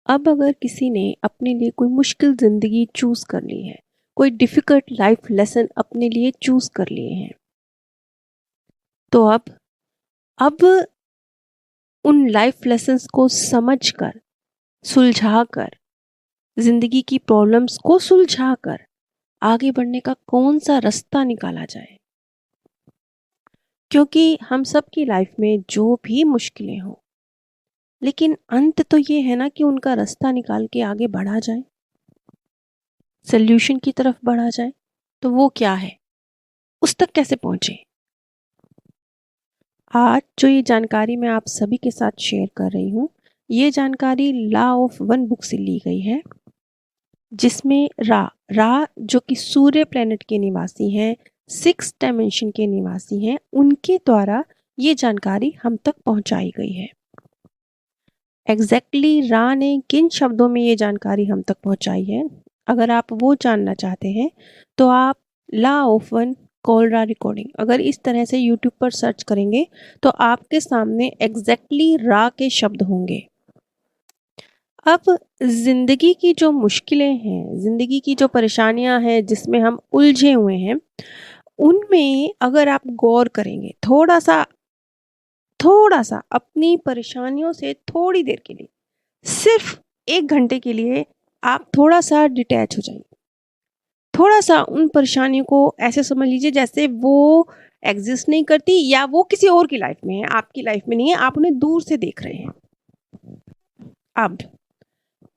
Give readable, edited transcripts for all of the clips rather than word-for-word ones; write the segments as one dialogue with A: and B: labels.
A: अब अगर किसी ने अपने लिए कोई मुश्किल ज़िंदगी चूज़ कर ली है, कोई डिफ़िकल्ट लाइफ़ लेसन अपने लिए चूज़ कर लिए हैं, तो अब उन लाइफ़ लेसन्स को समझकर, सुलझाकर, ज़िंदगी की प्रॉब्लम्स को सुलझाकर आगे बढ़ने का कौन-सा रास्ता निकाला जाए? क्योंकि हम सबकी लाइफ़ में जो भी मुश्किलें हों, लेकिन अंत तो ये है ना कि उनका रास्ता निकाल के आगे बढ़ा जाए, सॉल्यूशन की तरफ बढ़ा जाए। तो वो क्या है? उस तक कैसे पहुँचे? आज जो ये जानकारी मैं आप सभी के साथ शेयर कर रही हूँ, ये जानकारी लॉ ऑफ वन बुक से ली गई है, जिसमें रा जो कि सूर्य प्लैनेट के निवासी हैं, 6th डायमेंशन के निवासी हैं, उनके द्वारा ये जानकारी हम तक पहुँचाई गई है। एग्जैक्टली रा ने किन शब्दों में ये जानकारी हम तक पहुँचाई है, अगर आप वो जानना चाहते हैं, तो आप law of one cholera recording अगर इस तरह से यूट्यूब पर सर्च करेंगे तो आपके सामने एग्जैक्टली रा के शब्द होंगे। अब ज़िंदगी की जो मुश्किलें हैं, ज़िंदगी की जो परेशानियां हैं जिसमें हम उलझे हुए हैं, उनमें अगर आप गौर करेंगे थोड़ा सा अपनी परेशानियों से थोड़ी देर के लिए, सिर्फ 1 घंटे के लिए आप थोड़ा सा डिटैच हो जाइए। थोड़ा सा उन परेशानियों को ऐसे समझ लीजिए जैसे वो एग्जिस्ट नहीं करती या वो किसी और की लाइफ में है, आपकी लाइफ में नहीं है, आप उन्हें दूर से देख रहे हैं।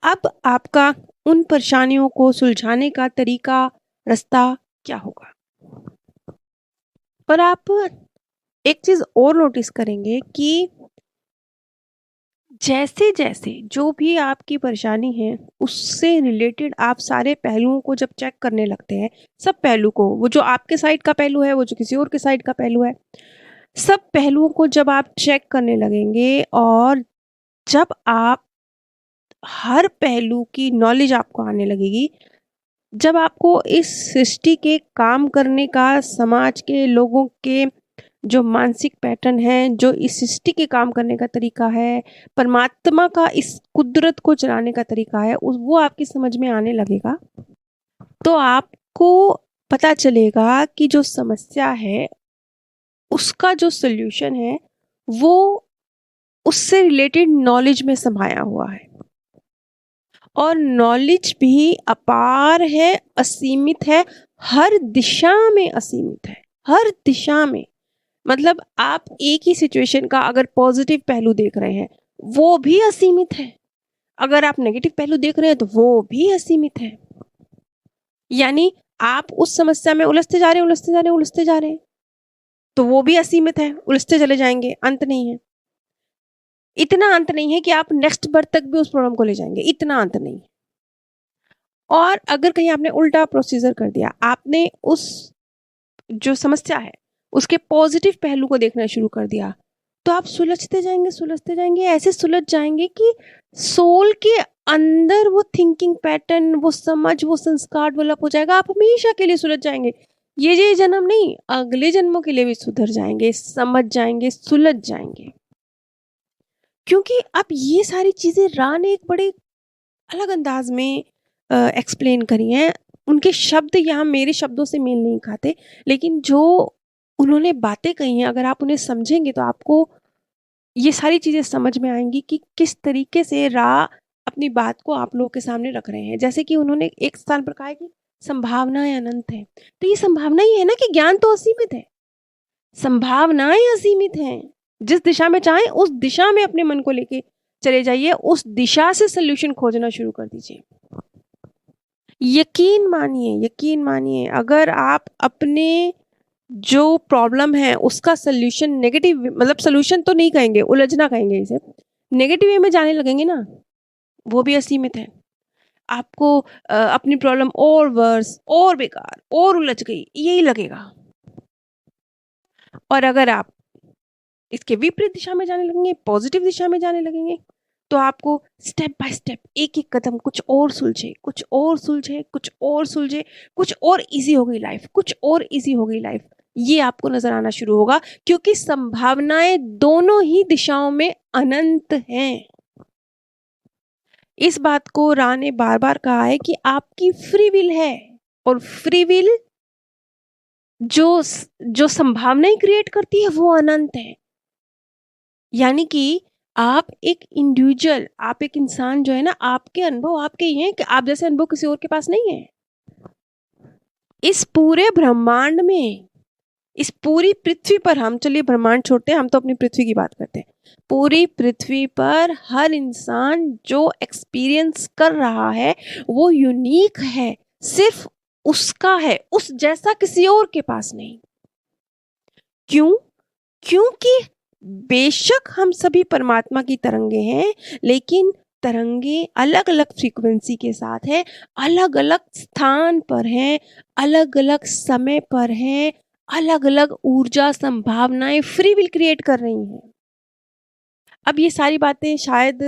A: अब आपका उन परेशानियों को सुलझाने का तरीका, रास्ता क्या होगा? और आप एक चीज और नोटिस करेंगे कि जैसे जैसे जो भी आपकी परेशानी है उससे रिलेटेड आप सारे पहलुओं को जब चेक करने लगते हैं, सब पहलू को, वो जो आपके साइड का पहलू है, वो जो किसी और के साइड का पहलू है, सब पहलुओं को जब आप चेक करने लगेंगे और जब आप हर पहलू की नॉलेज आपको आने लगेगी, जब आपको इस सृष्टि के काम करने का, समाज के लोगों के जो मानसिक पैटर्न है, जो इस सृष्टि के काम करने का तरीका है, परमात्मा का इस कुदरत को चलाने का तरीका है, वो आपकी समझ में आने लगेगा, तो आपको पता चलेगा कि जो समस्या है उसका जो सल्यूशन है वो उससे रिलेटेड नॉलेज में समाया हुआ है। और नॉलेज भी अपार है, असीमित है, हर दिशा में असीमित है, हर दिशा में। मतलब आप एक ही सिचुएशन का अगर पॉजिटिव पहलू देख रहे हैं, वो भी असीमित है, अगर आप नेगेटिव पहलू देख रहे हैं तो वो भी असीमित है। यानी आप उस समस्या में उलझते जा रहे हैं, तो वो भी असीमित है, उलझते चले जाएंगे, अंत नहीं है। इतना अंत नहीं है कि आप नेक्स्ट बर्थ तक भी उस प्रॉब्लम को ले जाएंगे, इतना अंत नहीं है। और अगर कहीं आपने उल्टा प्रोसीजर कर दिया, आपने उस जो समस्या है उसके पॉजिटिव पहलू को देखना शुरू कर दिया, तो आप सुलझते जाएंगे, ऐसे सुलझ जाएंगे कि सोल के अंदर वो थिंकिंग पैटर्न, वो समझ, वो संस्कार डेवलप हो जाएगा, आप हमेशा के लिए सुलझ जाएंगे। ये जन्म नहीं, अगले जन्मों के लिए भी सुधर जाएंगे, समझ जाएंगे, सुलझ जाएंगे। क्योंकि अब ये सारी चीजें रा ने एक बड़े अलग अंदाज में एक्सप्लेन करी हैं। उनके शब्द यहाँ मेरे शब्दों से मेल नहीं खाते, लेकिन जो उन्होंने बातें कही हैं, अगर आप उन्हें समझेंगे तो आपको ये सारी चीज़ें समझ में आएंगी कि किस तरीके से रा अपनी बात को आप लोगों के सामने रख रहे हैं। जैसे कि उन्होंने एक स्थान पर कहा है कि संभावनाएं अनंत है, तो ये संभावना ही है ना कि ज्ञान तो असीमित है, संभावनाएं असीमित हैं। जिस दिशा में चाहें उस दिशा में अपने मन को लेके चले जाइए, उस दिशा से सोल्यूशन खोजना शुरू कर दीजिए। यकीन मानिए, अगर आप अपने जो प्रॉब्लम है उसका सोल्यूशन नेगेटिव, मतलब सोल्यूशन तो नहीं कहेंगे, उलझना कहेंगे इसे, नेगेटिव वे में जाने लगेंगे ना, वो भी असीमित है। आपको अपनी प्रॉब्लम और वर्स, और बेकार, और उलझ गई, यही लगेगा। और अगर आप इसके विपरीत दिशा में जाने लगेंगे, पॉजिटिव दिशा में जाने लगेंगे, तो आपको स्टेप बाय स्टेप, एक एक कदम कुछ और सुलझे, कुछ और सुलझे, कुछ और सुलझे, कुछ और इजी हो गई लाइफ, कुछ और इजी हो गई लाइफ, ये आपको नजर आना शुरू होगा। क्योंकि संभावनाएं दोनों ही दिशाओं में अनंत हैं। इस बात को रा ने बार बार कहा है कि आपकी फ्री विल है, और फ्री विल जो संभावनाएं क्रिएट करती है वो अनंत है। यानी कि आप एक इंडिविजुअल, आप एक इंसान जो है ना, आपके अनुभव आपके ही हैं, कि आप जैसे अनुभव किसी और के पास नहीं है। इस पूरे ब्रह्मांड में, इस पूरी पृथ्वी पर, हम चलिए ब्रह्मांड छोड़ते हैं, हम तो अपनी पृथ्वी की बात करते हैं, पूरी पृथ्वी पर हर इंसान जो एक्सपीरियंस कर रहा है वो यूनिक है, सिर्फ उसका है, उस जैसा किसी और के पास नहीं। क्यों? क्योंकि बेशक हम सभी परमात्मा की तरंगे हैं, लेकिन तरंगे अलग अलग फ्रीक्वेंसी के साथ हैं, अलग अलग स्थान पर हैं, अलग अलग समय पर हैं, अलग अलग ऊर्जा संभावनाएं फ्री विल क्रिएट कर रही हैं। अब ये सारी बातें शायद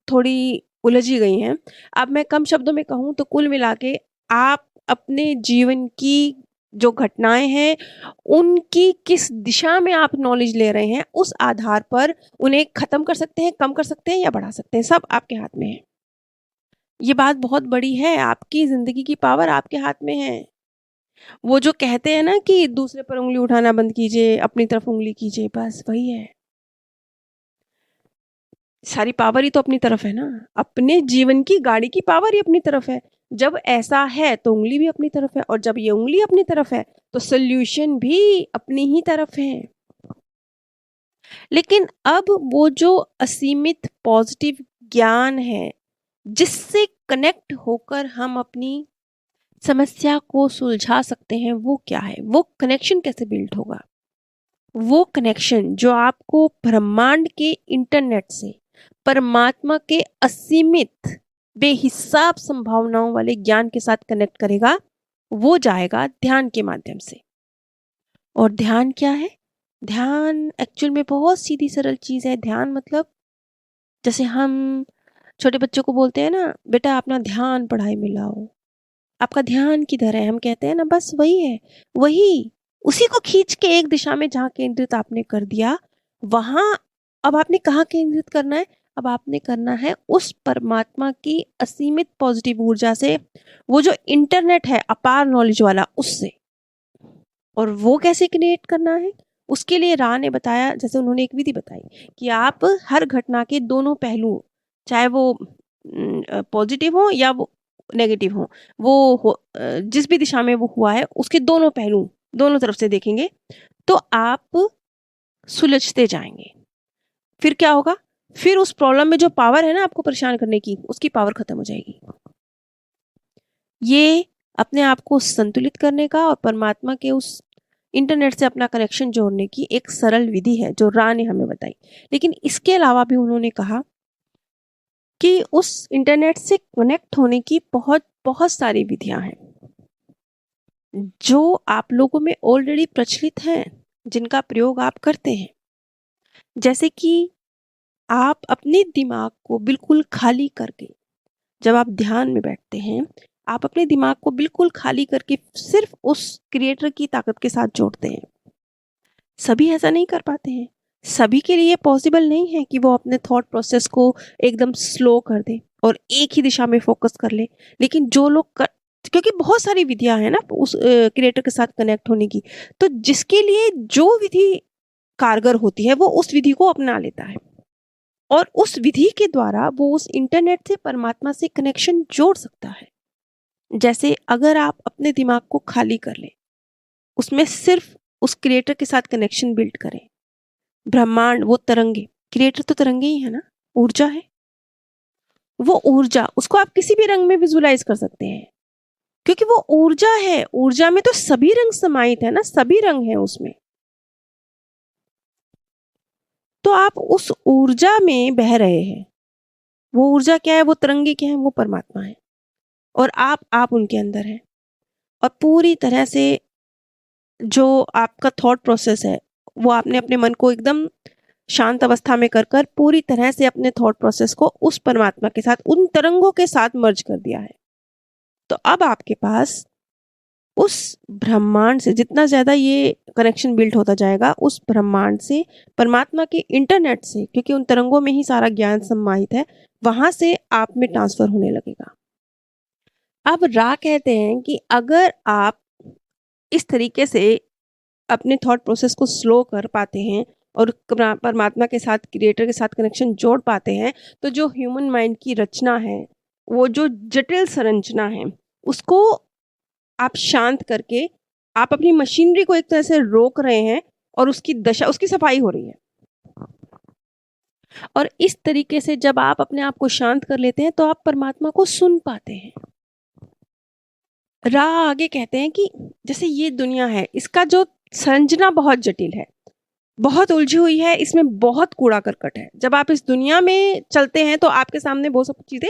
A: थोड़ी उलझी गई हैं। अब मैं कम शब्दों में कहूँ तो कुल मिला के आप अपने जीवन की जो घटनाएं हैं उनकी किस दिशा में आप नॉलेज ले रहे हैं, उस आधार पर उन्हें खत्म कर सकते हैं, कम कर सकते हैं या बढ़ा सकते हैं, सब आपके हाथ में है। ये बात बहुत बड़ी है, आपकी जिंदगी की पावर आपके हाथ में है। वो जो कहते हैं ना कि दूसरे पर उंगली उठाना बंद कीजिए, अपनी तरफ उंगली कीजिए, बस वही है। सारी पावर ही तो अपनी तरफ है ना, अपने जीवन की गाड़ी की पावर ही अपनी तरफ है। जब ऐसा है तो उंगली भी अपनी तरफ है, और जब ये उंगली अपनी तरफ है तो सोल्यूशन भी अपनी ही तरफ है। लेकिन अब वो जो असीमित पॉजिटिव ज्ञान है जिससे कनेक्ट होकर हम अपनी समस्या को सुलझा सकते हैं, वो क्या है? वो कनेक्शन कैसे बिल्ड होगा? वो कनेक्शन जो आपको ब्रह्मांड के इंटरनेट से परमात्मा के असीमित बेहिसाब संभावनाओं वाले ज्ञान के साथ कनेक्ट करेगा, वो जाएगा ध्यान के माध्यम से। और ध्यान क्या है? ध्यान एक्चुअल में बहुत सीधी सरल चीज है। ध्यान मतलब जैसे हम छोटे बच्चों को बोलते हैं ना, बेटा अपना ध्यान पढ़ाई में लाओ, आपका ध्यान किधर है, हम कहते हैं ना, बस वही है। वही उसी को खींच के एक दिशा में जहाँ केंद्रित आपने कर दिया, वहां अब आपने कहाँ केंद्रित करना है? अब आपने करना है उस परमात्मा की असीमित पॉजिटिव ऊर्जा से, वो जो इंटरनेट है अपार नॉलेज वाला, उससे। और वो कैसे क्रिएट करना है? उसके लिए रा ने बताया, जैसे उन्होंने एक विधि बताई कि आप हर घटना के दोनों पहलू, चाहे वो पॉजिटिव हो या वो नेगेटिव हो, जिस भी दिशा में वो हुआ है उसके दोनों पहलू दोनों तरफ से देखेंगे तो आप सुलझते जाएंगे। फिर क्या होगा? फिर उस प्रॉब्लम में जो पावर है ना आपको परेशान करने की, उसकी पावर खत्म हो जाएगी। ये अपने आप को संतुलित करने का और परमात्मा के उस इंटरनेट से अपना कनेक्शन जोड़ने की एक सरल विधि है जो रा ने हमें बताई। लेकिन इसके अलावा भी उन्होंने कहा कि उस इंटरनेट से कनेक्ट होने की बहुत बहुत सारी विधियां हैं जो आप लोगों में ऑलरेडी प्रचलित हैं, जिनका प्रयोग आप करते हैं। जैसे कि आप अपने दिमाग को बिल्कुल खाली करके, जब आप ध्यान में बैठते हैं, आप अपने दिमाग को बिल्कुल खाली करके सिर्फ उस क्रिएटर की ताकत के साथ जोड़ते हैं। सभी ऐसा नहीं कर पाते हैं, सभी के लिए पॉसिबल नहीं है कि वो अपने थॉट प्रोसेस को एकदम स्लो कर दे और एक ही दिशा में फोकस कर ले। लेकिन जो लोग क्योंकि बहुत सारी विधियां हैं ना उस क्रिएटर के साथ कनेक्ट होने की, तो जिसके लिए जो विधि कारगर होती है वो उस विधि को अपना लेता है, और उस विधि के द्वारा वो उस इंटरनेट से परमात्मा से कनेक्शन जोड़ सकता है। जैसे अगर आप अपने दिमाग को खाली कर लें, उसमें सिर्फ उस क्रिएटर के साथ कनेक्शन बिल्ड करें। ब्रह्मांड वो तरंगे, क्रिएटर तो तरंगे ही है ना, ऊर्जा है। वो ऊर्जा, उसको आप किसी भी रंग में विजुलाइज कर सकते हैं क्योंकि वो ऊर्जा है। ऊर्जा में तो सभी रंग समाहित है ना, सभी रंग हैं उसमें। तो आप उस ऊर्जा में बह रहे हैं। वो ऊर्जा क्या है? वो तरंगे क्या है? वो परमात्मा है, और आप उनके अंदर हैं। और पूरी तरह से जो आपका थॉट प्रोसेस है, वो आपने अपने मन को एकदम शांत अवस्था में कर कर पूरी तरह से अपने थॉट प्रोसेस को उस परमात्मा के साथ, उन तरंगों के साथ मर्ज कर दिया है। तो अब आपके पास उस ब्रह्मांड से जितना ज्यादा ये कनेक्शन बिल्ड होता जाएगा, उस ब्रह्मांड से, परमात्मा के इंटरनेट से, क्योंकि उन तरंगों में ही सारा ज्ञान समाहित है, वहां से आप में ट्रांसफर होने लगेगा। अब रा कहते हैं कि अगर आप इस तरीके से अपने थॉट प्रोसेस को स्लो कर पाते हैं और परमात्मा के साथ, क्रिएटर के साथ कनेक्शन जोड़ पाते हैं, तो जो ह्यूमन माइंड की रचना है, वो जो जटिल संरचना है, उसको आप शांत करके आप अपनी मशीनरी को एक तरह से रोक रहे हैं और उसकी दशा, उसकी सफाई हो रही है। और इस तरीके से जब आप अपने आप को शांत कर लेते हैं तो आप परमात्मा को सुन पाते हैं। रा आगे कहते हैं कि जैसे ये दुनिया है, इसका जो संरचना बहुत जटिल है, बहुत उलझी हुई है, इसमें बहुत कूड़ा करकट है। जब आप इस दुनिया में चलते हैं तो आपके सामने बहुत सब चीजें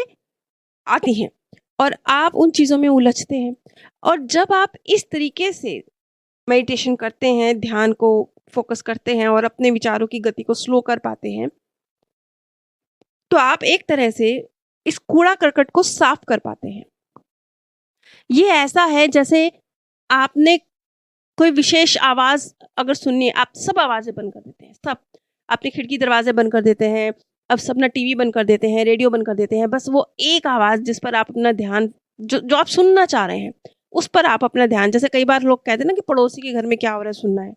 A: आती हैं और आप उन चीजों में उलझते हैं। और जब आप इस तरीके से मेडिटेशन करते हैं, ध्यान को फोकस करते हैं और अपने विचारों की गति को स्लो कर पाते हैं, तो आप एक तरह से इस कूड़ा करकट को साफ कर पाते हैं। ये ऐसा है जैसे आपने कोई विशेष आवाज अगर सुननी है, आप सब आवाजें बंद कर देते हैं, सब अपनी खिड़की दरवाजे बंद कर देते हैं, अब सब ना टीवी बंद कर देते हैं, रेडियो बंद कर देते हैं, बस वो एक आवाज जिस पर आप अपना ध्यान, जो आप सुनना चाह रहे हैं उस पर आप अपना ध्यान, जैसे कई बार लोग कहते हैं ना कि पड़ोसी के घर में क्या हो रहा है सुनना है,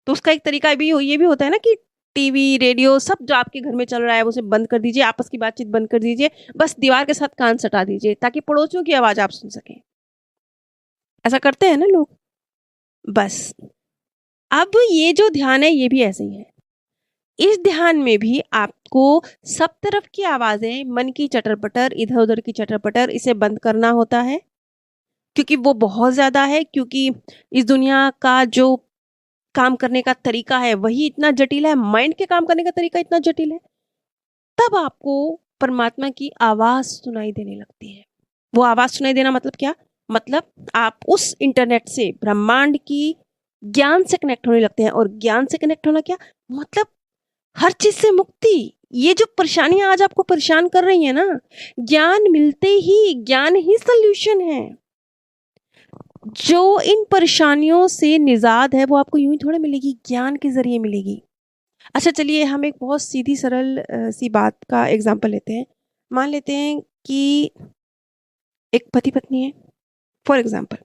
A: तो उसका एक तरीका भी ये भी होता है ना कि टीवी, रेडियो सब जो आपके घर में चल रहा है उसे बंद कर दीजिए, आपस की बातचीत बंद कर दीजिए, बस दीवार के साथ कान सटा दीजिए ताकि पड़ोसियों की आवाज आप सुन सकें। ऐसा करते हैं ना लोग। बस अब ये जो ध्यान है ये भी ऐसे ही है। इस ध्यान में भी आपको सब तरफ की आवाजें, मन की चटर-पटर, इधर-उधर की चटर-पटर, इसे बंद करना होता है क्योंकि वो बहुत ज्यादा है, क्योंकि इस दुनिया का जो काम करने का तरीका है वही इतना जटिल है, माइंड के काम करने का तरीका इतना जटिल है। तब आपको परमात्मा की आवाज सुनाई देने लगती है। वो आवाज सुनाई देना मतलब क्या? मतलब आप उस इंटरनेट से, ब्रह्मांड की ज्ञान से कनेक्ट होने लगते हैं। और ज्ञान से कनेक्ट होना क्या मतलब? हर चीज से मुक्ति। ये जो परेशानियां आज आपको परेशान कर रही है ना, ज्ञान मिलते ही, ज्ञान ही सल्यूशन है। जो इन परेशानियों से निजात है वो आपको यूं ही थोड़ा मिलेगी, ज्ञान के जरिए मिलेगी। अच्छा चलिए हम एक बहुत सीधी सरल सी बात का एग्जांपल लेते हैं। मान लेते हैं कि एक पति पत्नी है, फॉर एग्जांपल।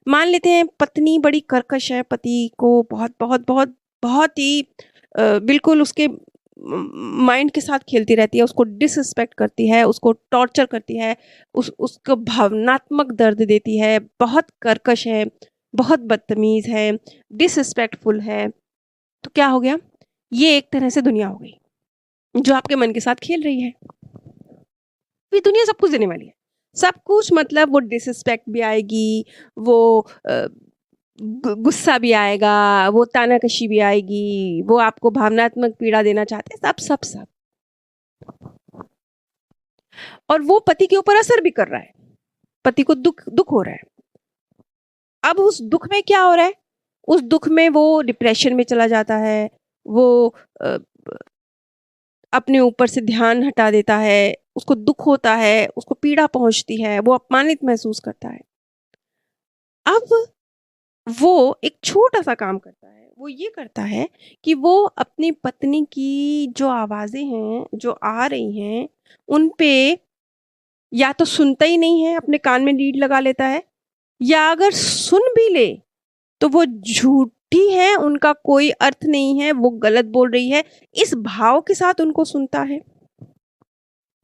A: मान लेते हैं पत्नी बड़ी कर्कश है, पति को बहुत बहुत बहुत बहुत ही बिल्कुल उसके माइंड के साथ खेलती रहती है, उसको डिसरिस्पेक्ट करती है, उसको टॉर्चर करती है, उसको भावनात्मक दर्द देती है, बहुत कर्कश है, बहुत बदतमीज है, डिसरिस्पेक्टफुल है। तो क्या हो गया? ये एक तरह से दुनिया हो गई जो आपके मन के साथ खेल रही है। ये दुनिया सब कुछ देने वाली है, सब कुछ, मतलब वो डिसरिस्पेक्ट भी आएगी, वो गुस्सा भी आएगा, वो तानाकशी भी आएगी, वो आपको भावनात्मक पीड़ा देना चाहते हैं, सब सब सब। और वो पति के ऊपर असर भी कर रहा है, पति को दुख दुख हो रहा है। अब उस दुख में क्या हो रहा है? उस दुख में वो डिप्रेशन में चला जाता है, वो अपने ऊपर से ध्यान हटा देता है, उसको दुख होता है, उसको पीड़ा पहुंचती है, वो अपमानित महसूस करता है। अब वो एक छोटा-सा काम करता है, वो ये करता है कि वो अपनी पत्नी की जो आवाज़ें हैं, जो आ रही हैं, उन पे या तो सुनता ही नहीं है, अपने कान में लीड लगा लेता है, या अगर सुन भी ले, तो वो झूठी है, उनका कोई अर्थ नहीं है, वो गलत बोल रही है, इस भाव के साथ उनको सुनता है।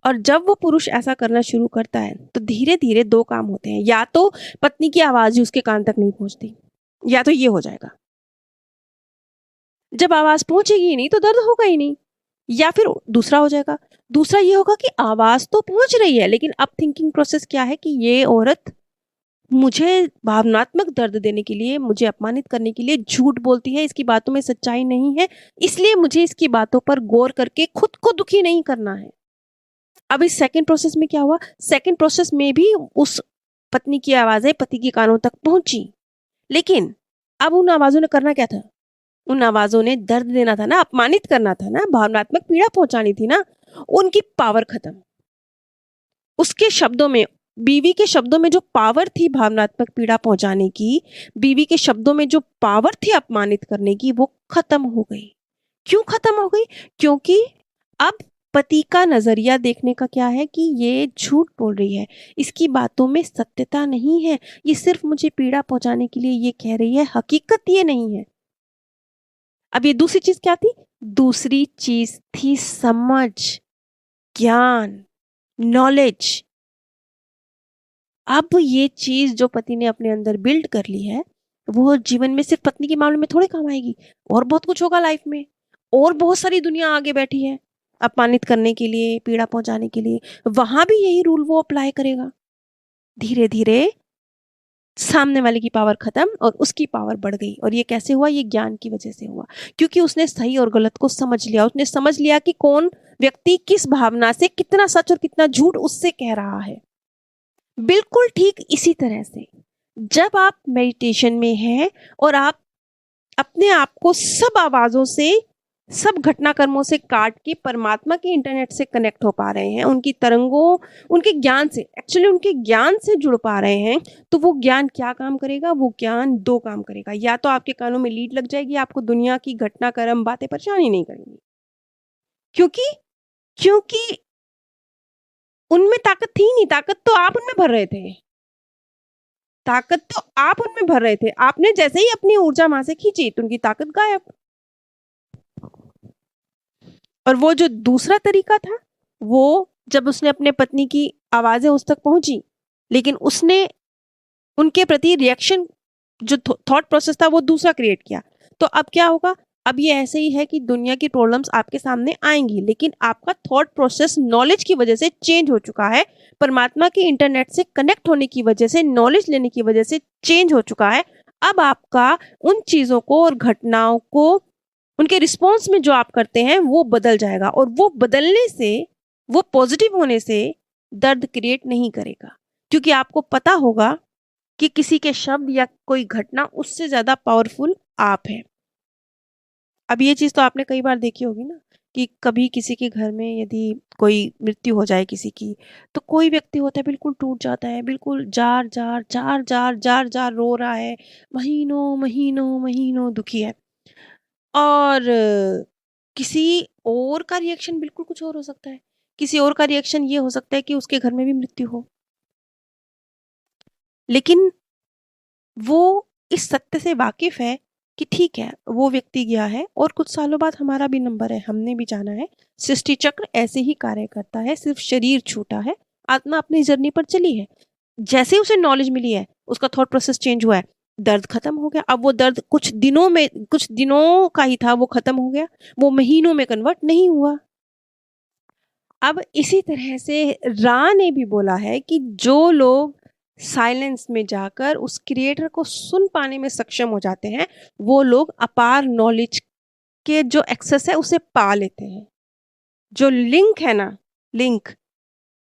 A: और जब वो पुरुष ऐसा करना शुरू करता है, तो धीरे-धीरे 2 काम होते हैं, या तो पत्नी की आवाज़ ही उसके कान तक नहीं पहुँचती, या तो ये हो जाएगा। जब आवाज़ पहुँचेगी ही नहीं तो दर्द होगा ही नहीं, या फिर दूसरा हो जाएगा। दूसरा ये होगा कि आवाज़ तो पहुँच रही है, लेकिन अब थिंकिंग प्रोसेस क्या है कि ये औरत मुझे भावनात्मक दर्द देने के लिए, मुझे अपमानित करने के लिए झूठ बोलती है, इसकी बातों में सच्चाई नहीं है, इसलिए मुझे इसकी बातों पर गौर करके खुद को दुखी नहीं करना है। अब इस सेकंड प्रोसेस में क्या हुआ? सेकंड प्रोसेस में भी उस पत्नी की आवाज़ें पति के कानों तक पहुँची, लेकिन अब उन आवाज़ों ने करना क्या था? उन आवाज़ों ने दर्द देना था ना, अपमानित करना था ना, भावनात्मक पीड़ा पहुँचानी थी ना। उनकी पावर खत्म। उसके शब्दों में, बीवी के शब्दों में जो पावर थी भावनात्मक पीड़ा पहुँचाने की, बीवी के शब्दों में जो पावर थी अपमानित करने की, वो खत्म हो गई। क्यों खत्म हो गई? क्योंकि अब पति का नजरिया देखने का क्या है कि ये झूठ बोल रही है, इसकी बातों में सत्यता नहीं है, ये सिर्फ मुझे पीड़ा पहुंचाने के लिए ये कह रही है, हकीकत ये नहीं है। अब ये दूसरी चीज क्या थी? दूसरी चीज थी समझ, ज्ञान, नॉलेज। अब ये चीज जो पति ने अपने अंदर बिल्ड कर ली है, वो जीवन में सिर्फ पत्नी के मामले में थोड़े काम आएगी, और बहुत कुछ होगा लाइफ में, और बहुत सारी दुनिया आगे बैठी है अपमानित करने के लिए, पीड़ा पहुंचाने के लिए, वहां भी यही रूल वो अप्लाई करेगा। धीरे धीरे सामने वाले की पावर खत्म और उसकी पावर बढ़ गई। और ये कैसे हुआ? ये ज्ञान की वजह से हुआ, क्योंकि उसने सही और गलत को समझ लिया। उसने समझ लिया कि कौन व्यक्ति किस भावना से कितना सच और कितना झूठ उससे कह रहा है। बिल्कुल ठीक इसी तरह से जब आप मेडिटेशन में हैं और आप अपने आप को सब आवाजों से, सब घटनाक्रमों से काट के परमात्मा के इंटरनेट से कनेक्ट हो पा रहे हैं, उनकी तरंगों, उनके ज्ञान से, एक्चुअली उनके ज्ञान से जुड़ पा रहे हैं, तो वो ज्ञान क्या काम करेगा? वो ज्ञान दो काम करेगा। या तो आपके कानों में लीड लग जाएगी, आपको दुनिया की घटनाक्रम बातें परेशान ही नहीं करेंगी, क्योंकि क्योंकि उनमें ताकत थी नहीं, ताकत तो आप उनमें भर रहे थे, ताकत तो आप उनमें भर रहे थे। आपने जैसे ही अपनी ऊर्जा वहां से खींची तो उनकी ताकत गायब। और वो जो दूसरा तरीका था, वो जब उसने अपने पत्नी की आवाजें उस तक पहुंची, लेकिन उसने उनके प्रति रिएक्शन, जो थॉट प्रोसेस था, वो दूसरा क्रिएट किया। तो अब क्या होगा? अब ये ऐसे ही है कि दुनिया की प्रॉब्लम्स आपके सामने आएंगी, लेकिन आपका थॉट प्रोसेस नॉलेज की वजह से चेंज हो चुका है, परमात्मा के इंटरनेट से कनेक्ट होने की वजह से, नॉलेज लेने की वजह से चेंज हो चुका है। अब आपका उन चीजों को और घटनाओं को, उनके रिस्पॉन्स में जो आप करते हैं वो बदल जाएगा, और वो बदलने से, वो पॉजिटिव होने से दर्द क्रिएट नहीं करेगा, क्योंकि आपको पता होगा कि किसी के शब्द या कोई घटना उससे ज्यादा पावरफुल आप है। अब ये चीज तो आपने कई बार देखी होगी ना, कि कभी किसी के घर में यदि कोई मृत्यु हो जाए किसी की, तो कोई व्यक्ति होता है बिल्कुल टूट जाता है, बिल्कुल जार जार जार जार जार जार रो रहा है, महीनों महीनों महीनों दुखी है। और किसी और का रिएक्शन बिल्कुल कुछ और हो सकता है। किसी और का रिएक्शन ये हो सकता है कि उसके घर में भी मृत्यु हो, लेकिन वो इस सत्य से वाकिफ है कि ठीक है, वो व्यक्ति गया है और कुछ सालों बाद हमारा भी नंबर है, हमने भी जाना है। सृष्टि चक्र ऐसे ही कार्य करता है, सिर्फ शरीर छूटा है, आत्मा अपनी जर्नी पर चली है। जैसे ही उसे नॉलेज मिली है, उसका थॉट प्रोसेस चेंज हुआ है, दर्द खत्म हो गया। अब वो दर्द कुछ दिनों में, कुछ दिनों का ही था, वो खत्म हो गया, वो महीनों में कन्वर्ट नहीं हुआ। अब इसी तरह से रा ने भी बोला है कि जो लोग साइलेंस में जाकर उस क्रिएटर को सुन पाने में सक्षम हो जाते हैं, वो लोग अपार नॉलेज के जो एक्सेस है उसे पा लेते हैं। जो लिंक है ना, लिंक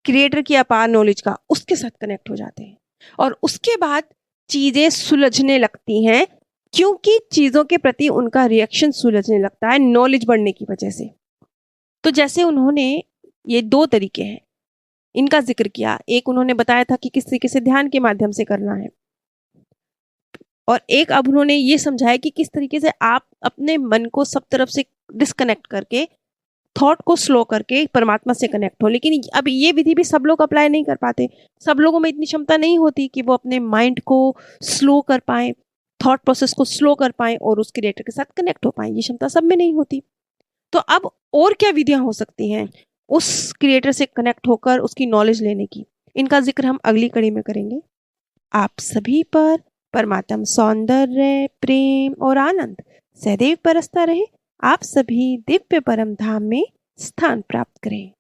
A: क्रिएटर की अपार नॉलेज का, उसके साथ कनेक्ट हो जाते हैं, और उसके बाद चीजें सुलझने लगती हैं, क्योंकि चीजों के प्रति उनका रिएक्शन सुलझने लगता है नॉलेज बढ़ने की वजह से। तो जैसे उन्होंने ये दो तरीके हैं इनका जिक्र किया, एक उन्होंने बताया था कि किस तरीके से ध्यान के माध्यम से करना है, और एक अब उन्होंने ये समझाया कि किस तरीके से आप अपने मन को सब तरफ से डिस्कनेक्ट करके, थॉट को स्लो करके परमात्मा से कनेक्ट हो। लेकिन अब ये विधि भी सब लोग अप्लाई नहीं कर पाते, सब लोगों में इतनी क्षमता नहीं होती कि वो अपने माइंड को स्लो कर पाए, थॉट प्रोसेस को स्लो कर पाए और उस क्रिएटर के साथ कनेक्ट हो पाए। ये क्षमता सब में नहीं होती। तो अब और क्या विधियां हो सकती हैं उस क्रिएटर से कनेक्ट होकर उसकी नॉलेज लेने की? इनका जिक्र हम अगली कड़ी में करेंगे। आप सभी पर परमात्म सौंदर्य, प्रेम और आनंद सदैव बरसता रहे। आप सभी दिव्य परम धाम में स्थान प्राप्त करें।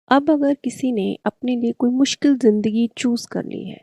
A: अब अगर किसी ने अपने लिए कोई मुश्किल जिंदगी चूज कर ली है,